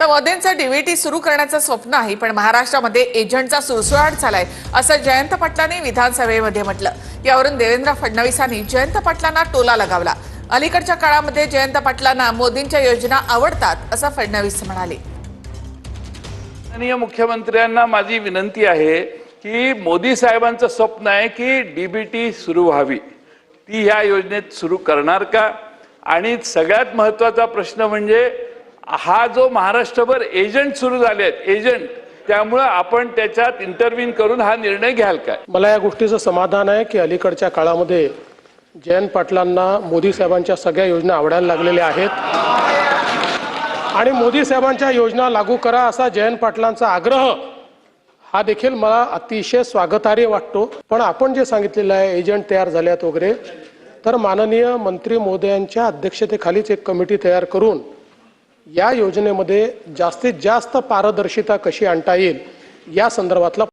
तर मोदींचं डीबीटी सुरू करण्याचं स्वप्न आहे, पण महाराष्ट्रामध्ये एजंटचा सुळसुळाट झालाय असं जयंत पाटलांनी विधानसभेमध्ये म्हटलं। यावरून देवेंद्र फडणवीसांनी जयंत पाटलांना टोला लगावला। अलीकडच्या काळामध्ये जयंत पाटलांना मोदींच्या योजना आवडतात असं फडणवीस म्हणाले। माननीय मुख्यमंत्र्यांना माझी विनंती आहे की मोदी साहेबांचं स्वप्न आहे की डीबीटी सुरू व्हावी, ती ह्या योजनेत सुरू करणार का? आणि सगळ्यात महत्त्वाचा प्रश्न म्हणजे हा जो महाराष्ट्रभर एजंट सुरू झाले आहेत, एजंट, त्यामुळे आपण त्याच्यात इंटरव्हीन करून हा निर्णय घ्याल काय? मला या गोष्टीचं समाधान आहे की अलीकडच्या काळामध्ये जयंत पाटलांना मोदी साहेबांच्या सगळ्या योजना आवडायला लागलेल्या आहेत आणि मोदी साहेबांच्या योजना लागू करा असा जयंत पाटलांचा आग्रह हा देखील मला अतिशय स्वागतार्ह वाटतो। पण आपण जे सांगितलेलं आहे एजंट तयार झाल्यात वगैरे, तर माननीय मंत्री महोदयांच्या अध्यक्षतेखालीच एक कमिटी तयार करून या योजनेमध्ये जास्तीत जास्त पारदर्शिता कशी आणता येईल या संदर्भातला